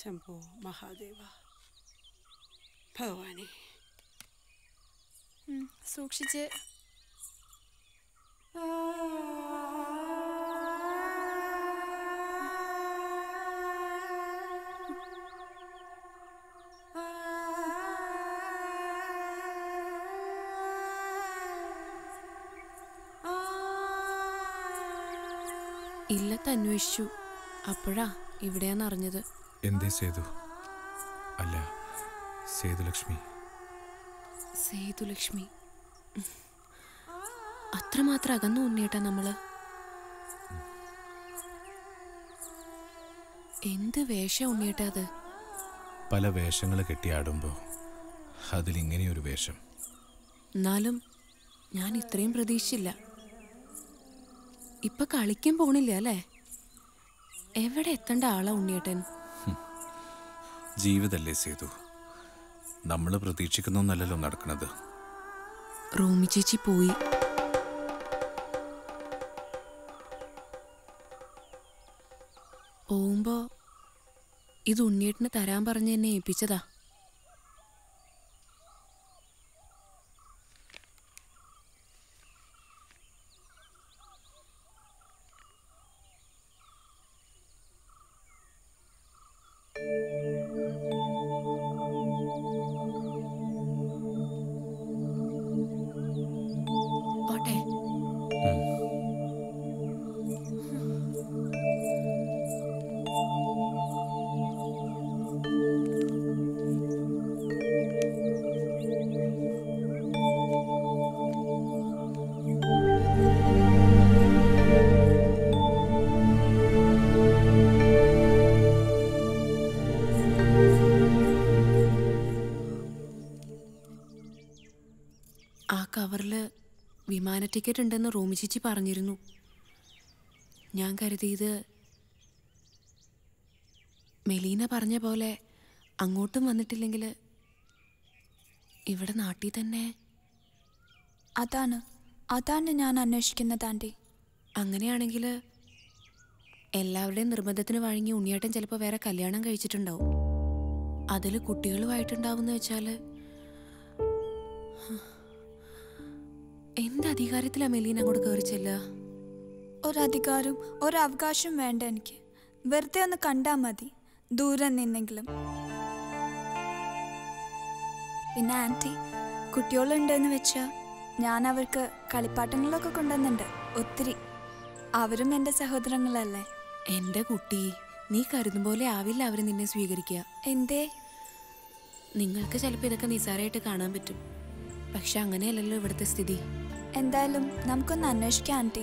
ശംഭോ മഹാദേവ ഭഗവാനെ. സൂക്ഷിച്ച്. ഇല്ലത്ത് അന്വേഷിച്ചു. അപ്പോഴാ ഇവിടെയാന്ന് അറിഞ്ഞത്. എന്തേ സേതു? അല്ല, സേതുലക്ഷ്മി. സേതുലക്ഷ്മി അത്രമാത്രം അകന്നു ഉണ്ണിയേട്ടാ നമ്മള്. എന്ത് വേഷം ഉണ്ണിയേട്ടാ അത്? പല വേഷങ്ങൾ കെട്ടിയാടുമ്പോ അതിലിങ്ങനെയൊരു വേഷം. എന്നാലും ഞാൻ ഇത്രയും പ്രതീക്ഷിച്ചില്ല. ഇപ്പൊ കളിക്കാൻ പോണില്ല അല്ലേ? എവിടെ എത്തേണ്ട ആളാ ഉണ്ണിയേട്ടൻ? ജീവിതല്ലേ സേതു, നമ്മള് പ്രതീക്ഷിക്കുന്നൊന്നല്ലല്ലോ നടക്കണത്. റൂമി ചേച്ചി പോയി. പോകുമ്പോ ഇത് ഉണ്ണിയേട്ടന് തരാൻ പറഞ്ഞ് എന്നെ ഏൽപ്പിച്ചതാ. പോട്ടെ. ആ കവറില് വിമാന ടിക്കറ്റ് ഉണ്ടെന്ന് റൂമി ചേച്ചി പറഞ്ഞിരുന്നു. ഞാൻ കരുതിയത് മെലീന പറഞ്ഞ പോലെ അങ്ങോട്ടും വന്നിട്ടില്ലെങ്കിൽ ഇവിടെ നാട്ടിൽ തന്നെ. അതാണ് ഞാൻ അന്വേഷിക്കുന്നത് ആൻറ്റി. അങ്ങനെയാണെങ്കിൽ എല്ലാവരുടെയും നിർബന്ധത്തിന് വഴങ്ങി ഉണ്ണിയേട്ടൻ ചിലപ്പോൾ വേറെ കല്യാണം കഴിച്ചിട്ടുണ്ടാവും. അതിൽ കുട്ടികളുമായിട്ടുണ്ടാവുമെന്ന് വെച്ചാൽ എന്ത് അധികാരത്തിലാ മെലീന അങ്ങോട്ട് കയറി ചെല്ലുക? ഒരധികാരവും ഒരവകാശവും വേണ്ട എനിക്ക്. വെറുതെ ഒന്ന് കണ്ടാൽ മതി, ദൂരെ നിന്നെങ്കിലും. പിന്നെ ആൻറ്റി, കുട്ടികളുണ്ടെന്ന് വെച്ചാൽ ഞാൻ അവർക്ക് കളിപ്പാട്ടങ്ങളൊക്കെ കൊണ്ടുവന്നുണ്ട് ഒത്തിരി. അവരും എൻ്റെ സഹോദരങ്ങളല്ലേ. എൻ്റെ കുട്ടി, നീ കരുതും പോലെ ആവില്ല അവർ നിന്നെ സ്വീകരിക്കുക. എന്തേ? നിങ്ങൾക്ക് ചിലപ്പോൾ ഇതൊക്കെ നിസ്സാരമായിട്ട് കാണാൻ പറ്റും, പക്ഷെ അങ്ങനെയല്ലല്ലോ ഇവിടുത്തെ സ്ഥിതി. എന്തായാലും നമുക്കൊന്ന് അന്വേഷിക്കാം ആൻറ്റി.